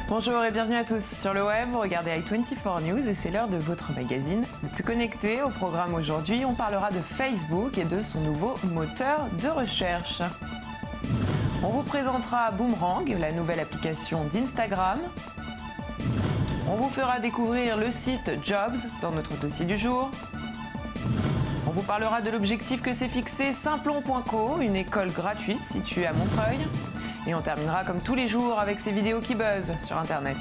Bonjour et bienvenue à tous sur le web, vous regardez i24 News et c'est l'heure de votre magazine le plus connecté. Au programme aujourd'hui, on parlera de Facebook et de son nouveau moteur de recherche. On vous présentera Boomerang, la nouvelle application d'Instagram. On vous fera découvrir le site Jobs dans notre dossier du jour. On vous parlera de l'objectif que s'est fixé Simplon.co, une école gratuite située à Montreuil. Et on terminera comme tous les jours avec ces vidéos qui buzzent sur Internet.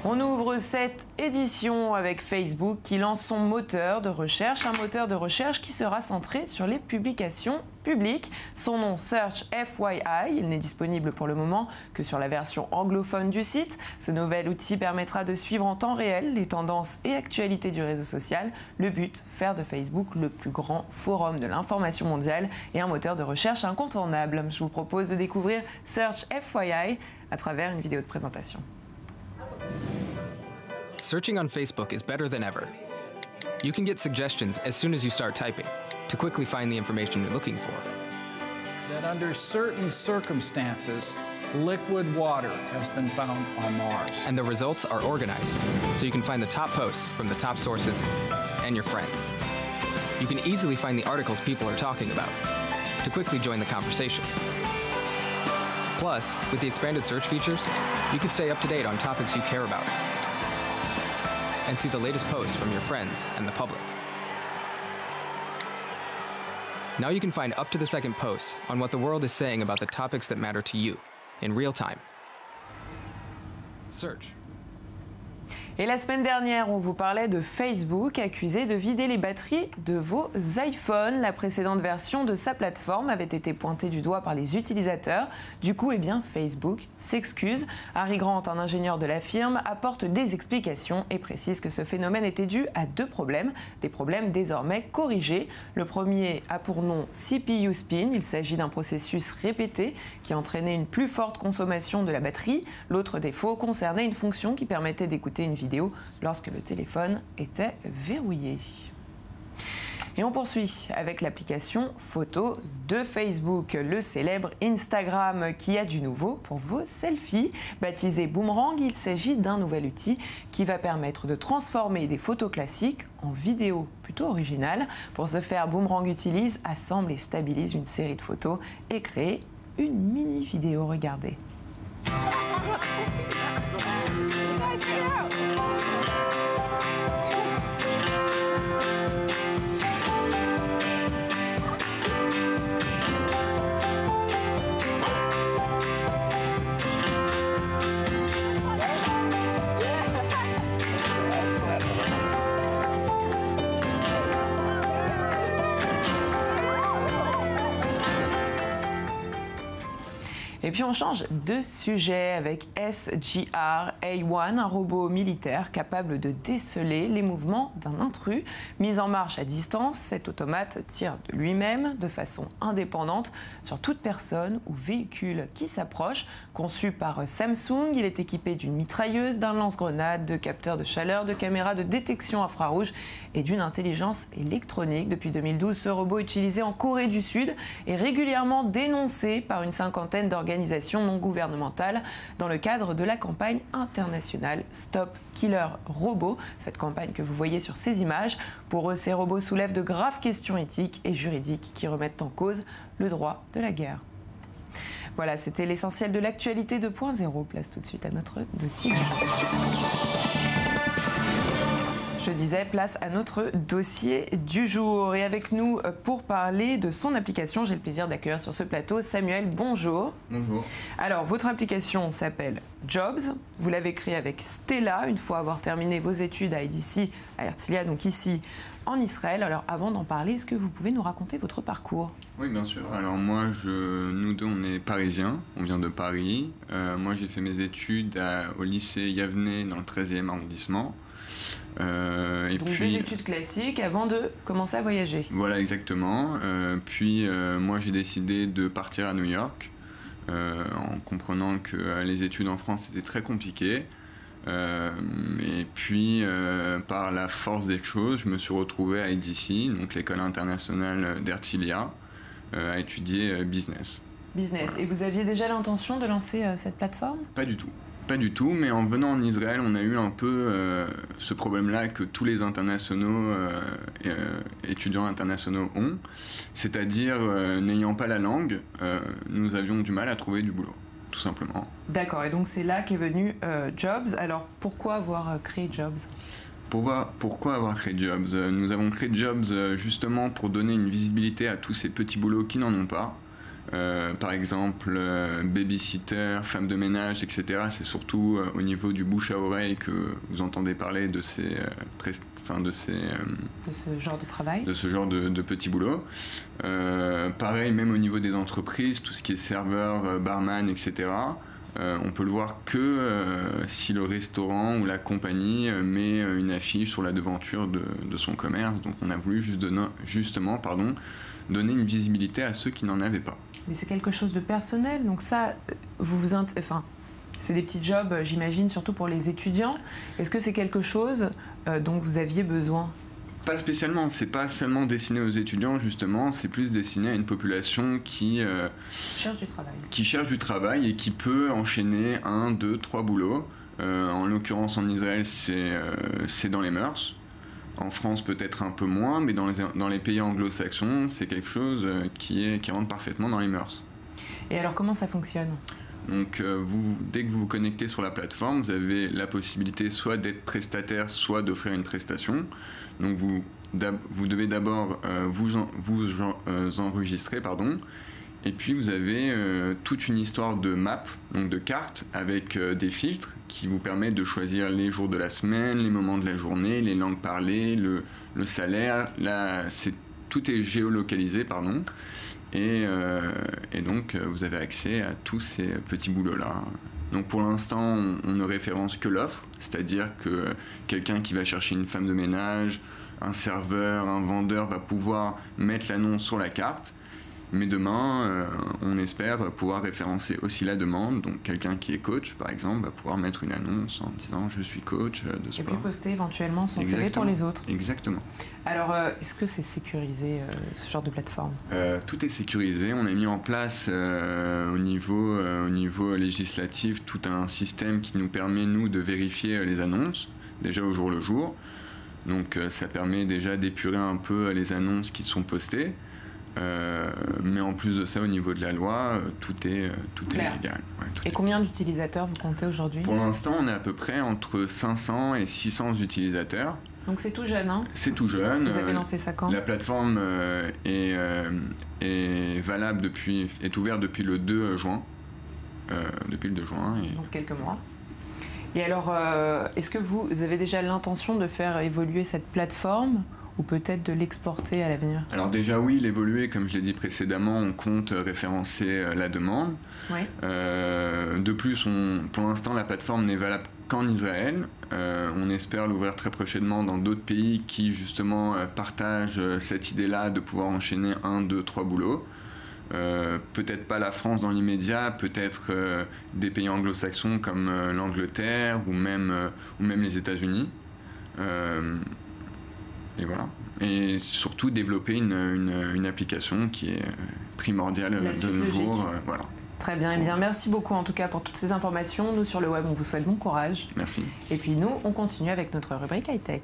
On ouvre cette édition avec Facebook qui lance son moteur de recherche, un moteur de recherche qui sera centré sur les publications publiques. Son nom Search FYI, il n'est disponible pour le moment que sur la version anglophone du site. Ce nouvel outil permettra de suivre en temps réel les tendances et actualités du réseau social. Le but, faire de Facebook le plus grand forum de l'information mondiale et un moteur de recherche incontournable. Je vous propose de découvrir Search FYI à travers une vidéo de présentation. Searching on Facebook is better than ever. You can get suggestions as soon as you start typing to quickly find the information you're looking for. That under certain circumstances, liquid water has been found on Mars. And the results are organized, so you can find the top posts from the top sources and your friends. You can easily find the articles people are talking about to quickly join the conversation. Plus, with the expanded search features, you can stay up to date on topics you care about and see the latest posts from your friends and the public. Now you can find up-to-the-second posts on what the world is saying about the topics that matter to you in real time. Search. Et la semaine dernière, on vous parlait de Facebook, accusé de vider les batteries de vos iPhones. La précédente version de sa plateforme avait été pointée du doigt par les utilisateurs. Du coup, Facebook s'excuse. Harry Grant, un ingénieur de la firme, apporte des explications et précise que ce phénomène était dû à deux problèmes, des problèmes désormais corrigés. Le premier a pour nom CPU spin. Il s'agit d'un processus répété qui entraînait une plus forte consommation de la batterie. L'autre défaut concernait une fonction qui permettait d'écouter une vidéo lorsque le téléphone était verrouillé. Et on poursuit avec l'application photo de Facebook, le célèbre Instagram qui a du nouveau pour vos selfies. Baptisé Boomerang, il s'agit d'un nouvel outil qui va permettre de transformer des photos classiques en vidéos plutôt originales. Pour ce faire, Boomerang utilise, assemble et stabilise une série de photos et crée une mini vidéo. Regardez. Et puis on change de sujet avec SGR-A1, un robot militaire capable de déceler les mouvements d'un intrus. Mis en marche à distance, cet automate tire de lui-même de façon indépendante sur toute personne ou véhicule qui s'approche. Conçu par Samsung, il est équipé d'une mitrailleuse, d'un lance-grenade, de capteurs de chaleur, de caméras de détection infrarouge et d'une intelligence électronique. Depuis 2012, ce robot utilisé en Corée du Sud est régulièrement dénoncé par une cinquantaine d'organisations non gouvernementales dans le cadre de la campagne internationale Stop Killer Robot. Cette campagne que vous voyez sur ces images. Pour eux, ces robots soulèvent de graves questions éthiques et juridiques qui remettent en cause le droit de la guerre. Voilà, c'était l'essentiel de l'actualité 2.0. Place tout de suite à notre dossier. Je disais, place à notre dossier du jour. Et avec nous pour parler de son application, j'ai le plaisir d'accueillir sur ce plateau Samuel. Bonjour. Bonjour. Alors, votre application s'appelle Jobs. Vous l'avez créée avec Stella, une fois avoir terminé vos études à IDC, à Herzliya, donc ici en Israël. Alors, avant d'en parler, est-ce que vous pouvez nous raconter votre parcours? Oui, bien sûr. Alors moi, nous deux, on est parisiens, on vient de Paris. Moi, j'ai fait mes études au lycée Yavne dans le 13e arrondissement. Donc puis, des études classiques avant de commencer à voyager. Voilà, exactement. Puis moi j'ai décidé de partir à New York en comprenant que les études en France c'était très compliqué. Et puis, par la force des choses, je me suis retrouvé à IDC, donc l'école internationale d'Ertilia, à étudier business. Business. Et vous aviez déjà l'intention de lancer cette plateforme ? Pas du tout. Pas du tout, mais en venant en Israël, on a eu un peu ce problème-là que tous les internationaux, étudiants internationaux ont, c'est-à-dire n'ayant pas la langue, nous avions du mal à trouver du boulot, tout simplement. D'accord, et donc c'est là qu'est venu Jobs. Alors pourquoi avoir créé Jobs ? Pourquoi avoir créé Jobs ? Nous avons créé Jobs justement pour donner une visibilité à tous ces petits boulots qui n'en ont pas. Par exemple, babysitter, femme de ménage, etc. C'est surtout au niveau du bouche à oreille que vous entendez parler de ce genre de travail, de ce genre de petits boulots. Pareil, même au niveau des entreprises, tout ce qui est serveur, barman, etc. On peut le voir que si le restaurant ou la compagnie met une affiche sur la devanture de son commerce. Donc on a voulu justement donner une visibilité à ceux qui n'en avaient pas. Mais c'est quelque chose de personnel, donc ça, c'est des petits jobs, j'imagine, surtout pour les étudiants. Est-ce que c'est quelque chose dont vous aviez besoin ? Pas spécialement, c'est pas seulement destiné aux étudiants justement, c'est plus destiné à une population qui cherche du travail et qui peut enchaîner 1, 2, 3 boulots. En l'occurrence en Israël, c'est dans les mœurs. En France peut-être un peu moins, mais dans les pays anglo-saxons, c'est quelque chose qui rentre parfaitement dans les mœurs. Et alors comment ça fonctionne ? Donc dès que vous vous connectez sur la plateforme, vous avez la possibilité soit d'être prestataire, soit d'offrir une prestation. Donc vous devez d'abord vous enregistrer, et puis vous avez toute une histoire de map, donc de cartes, avec des filtres qui vous permettent de choisir les jours de la semaine, les moments de la journée, les langues parlées, le salaire. Tout est géolocalisé, et donc vous avez accès à tous ces petits boulots-là. Donc pour l'instant, on ne référence que l'offre, c'est-à-dire que quelqu'un qui va chercher une femme de ménage, un serveur, un vendeur va pouvoir mettre l'annonce sur la carte. Mais demain, on espère pouvoir référencer aussi la demande. Donc quelqu'un qui est coach, par exemple, va pouvoir mettre une annonce en disant « je suis coach de sport ». Et puis poster éventuellement son CV pour les autres. Exactement. Alors, est-ce que c'est sécurisé, ce genre de plateforme ? Tout est sécurisé. On a mis en place au niveau législatif tout un système qui nous permet, nous, de vérifier les annonces, déjà au jour le jour. Donc ça permet déjà d'épurer un peu les annonces qui sont postées. Mais en plus de ça, au niveau de la loi, tout est légal. Ouais, et combien d'utilisateurs vous comptez aujourd'hui ? Pour l'instant, on est à peu près entre 500 et 600 utilisateurs. Donc c'est tout jeune, hein ? C'est tout jeune. Vous avez lancé ça quand ? La plateforme est valable est ouverte depuis le 2 juin. Depuis le 2 juin. Donc quelques mois. Et alors, est-ce que vous avez déjà l'intention de faire évoluer cette plateforme ? Ou peut-être de l'exporter à l'avenir ? Alors déjà oui, l'évoluer, comme je l'ai dit précédemment, on compte référencer la demande. Oui. De plus, pour l'instant, la plateforme n'est valable qu'en Israël. On espère l'ouvrir très prochainement dans d'autres pays qui justement partagent cette idée-là de pouvoir enchaîner 1, 2, 3 boulots. Peut-être pas la France dans l'immédiat, peut-être des pays anglo-saxons comme l'Angleterre ou même les États-Unis. Et voilà. Et surtout développer une application qui est primordiale de nos jours. Voilà. Très bien. Eh bien, merci beaucoup en tout cas pour toutes ces informations. Nous sur le web, on vous souhaite bon courage. Merci. Et puis nous, on continue avec notre rubrique high-tech.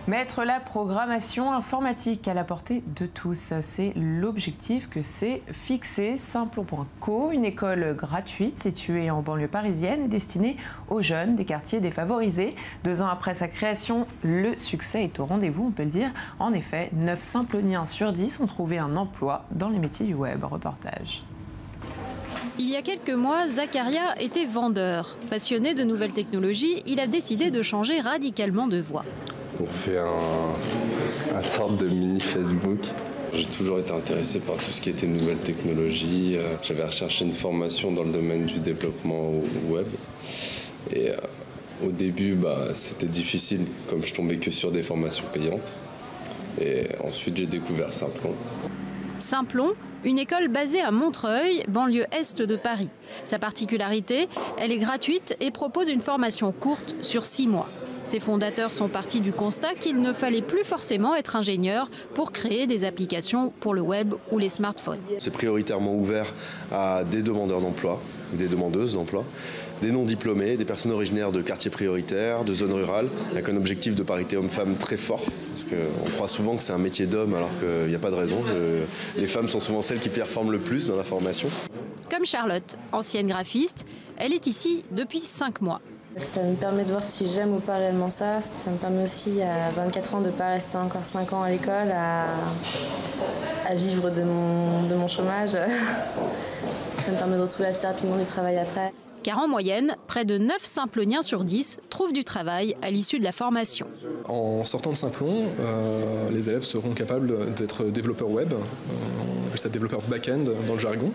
Mettre la programmation informatique à la portée de tous, c'est l'objectif que s'est fixé Simplon.co, une école gratuite située en banlieue parisienne et destinée aux jeunes des quartiers défavorisés. 2 ans après sa création, le succès est au rendez-vous, on peut le dire. En effet, 9 Simploniens sur 10 ont trouvé un emploi dans les métiers du web. Reportage. Il y a quelques mois, Zacharia était vendeur. Passionné de nouvelles technologies, il a décidé de changer radicalement de voie. On fait un sorte de mini Facebook. J'ai toujours été intéressé par tout ce qui était nouvelles technologies. J'avais recherché une formation dans le domaine du développement web. Et au début, c'était difficile, comme je tombais que sur des formations payantes. Et ensuite, j'ai découvert Simplon. Simplon, Une école basée à Montreuil, banlieue est de Paris. Sa particularité, elle est gratuite et propose une formation courte sur 6 mois. Ses fondateurs sont partis du constat qu'il ne fallait plus forcément être ingénieur pour créer des applications pour le web ou les smartphones. C'est prioritairement ouvert à des demandeurs d'emploi, des demandeuses d'emploi, des non-diplômés, des personnes originaires de quartiers prioritaires, de zones rurales, avec un objectif de parité homme-femme très fort. Parce qu'on croit souvent que c'est un métier d'homme alors qu'il n'y a pas de raison. Les femmes sont souvent celles qui performent le plus dans la formation. Comme Charlotte, ancienne graphiste, elle est ici depuis 5 mois. Ça me permet de voir si j'aime ou pas réellement ça. Ça me permet aussi à 24 ans de ne pas rester encore 5 ans à l'école, à vivre de mon chômage. Ça me permet de retrouver assez rapidement du travail après. Car en moyenne, près de 9 Simploniens sur 10 trouvent du travail à l'issue de la formation. En sortant de Simplon, les élèves seront capables d'être développeurs web, on appelle ça développeurs back-end dans le jargon,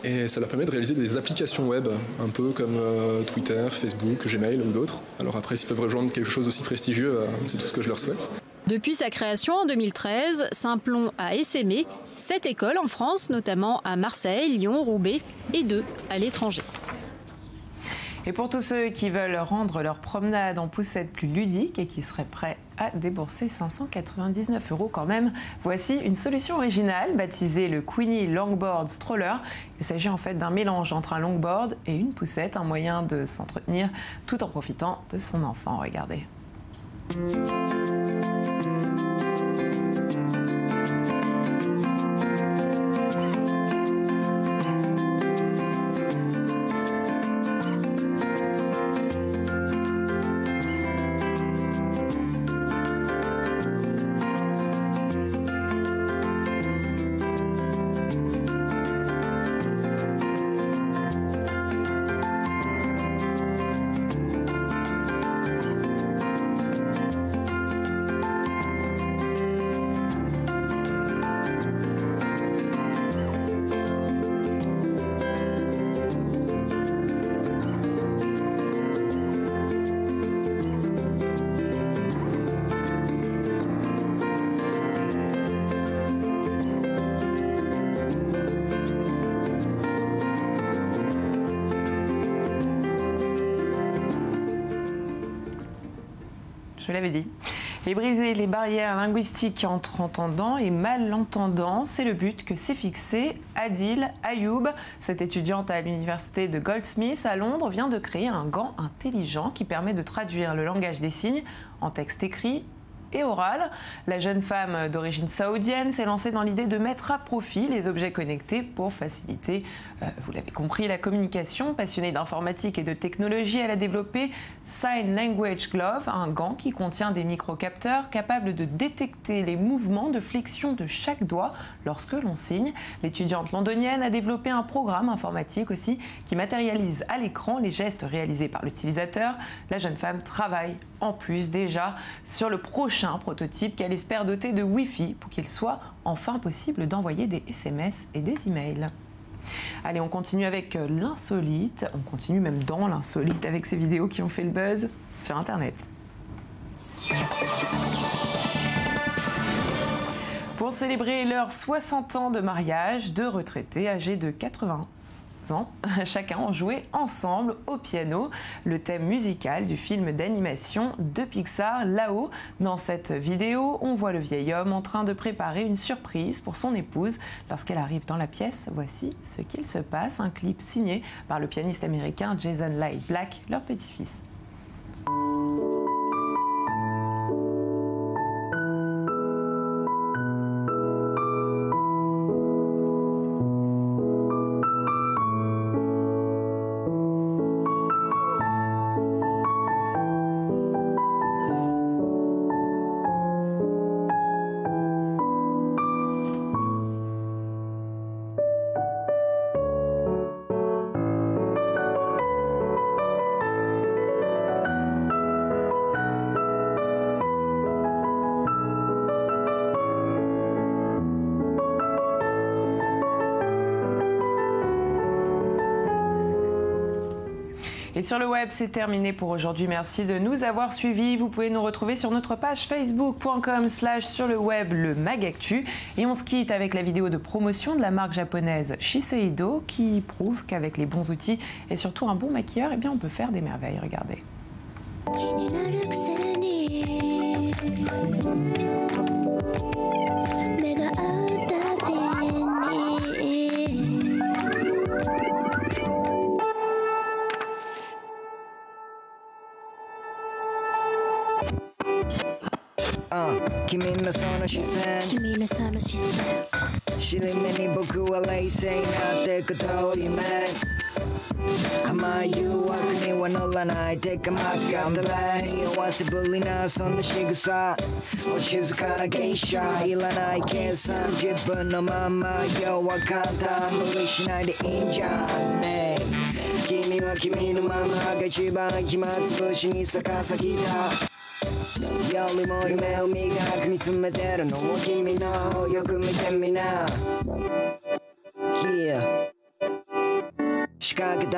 et ça leur permet de réaliser des applications web, un peu comme Twitter, Facebook, Gmail ou d'autres. Alors après, s'ils peuvent rejoindre quelque chose d'aussi prestigieux, c'est tout ce que je leur souhaite. Depuis sa création en 2013, Simplon a essaimé 7 écoles en France, notamment à Marseille, Lyon, Roubaix et 2 à l'étranger. Et pour tous ceux qui veulent rendre leur promenade en poussette plus ludique et qui seraient prêts à débourser 599 € quand même, voici une solution originale baptisée le Queenie Longboard Stroller. Il s'agit en fait d'un mélange entre un longboard et une poussette, un moyen de s'entretenir tout en profitant de son enfant. Regardez. Je l'avais dit. Et briser les barrières linguistiques entre entendants et malentendants, c'est le but que s'est fixé Adil Ayoub. Cette étudiante à l'université de Goldsmith à Londres vient de créer un gant intelligent qui permet de traduire le langage des signes en texte écrit et oral. La jeune femme d'origine saoudienne s'est lancée dans l'idée de mettre à profit les objets connectés pour faciliter, vous l'avez compris, la communication. Passionnée d'informatique et de technologie, elle a développé Sign Language Glove, un gant qui contient des microcapteurs capables de détecter les mouvements de flexion de chaque doigt lorsque l'on signe. L'étudiante londonienne a développé un programme informatique aussi qui matérialise à l'écran les gestes réalisés par l'utilisateur. La jeune femme travaille en plus déjà sur le prochain prototype qu'elle espère doter de Wi-Fi pour qu'il soit enfin possible d'envoyer des SMS et des emails. Allez, on continue avec l'insolite. On continue même dans l'insolite avec ces vidéos qui ont fait le buzz sur Internet. Pour célébrer leurs 60 ans de mariage, 2 retraités âgés de 80 ans, chacun ont joué ensemble au piano le thème musical du film d'animation de Pixar, Là-haut. Dans cette vidéo, on voit le vieil homme en train de préparer une surprise pour son épouse. Lorsqu'elle arrive dans la pièce, voici ce qu'il se passe. Un clip signé par le pianiste américain Jason Light Black, leur petit-fils. Et sur le web, c'est terminé pour aujourd'hui. Merci de nous avoir suivis. Vous pouvez nous retrouver sur notre page facebook.com/sur le web le Magactu. Et on se quitte avec la vidéo de promotion de la marque japonaise Shiseido qui prouve qu'avec les bons outils et surtout un bon maquilleur, eh bien on peut faire des merveilles. Regardez.君のその視線尻目に僕は冷静になってくと夢甘い誘惑には乗らないてかまずかったら匂わせぶりなその仕草お静かな芸者いらない計算自分のまま要は簡単無理しないでいいんじゃんね君は君のままが一番暇つぶしに咲かさぎたよりも夢を磨く見つめてるのを君の方よく見てみな、yeah. 仕掛けた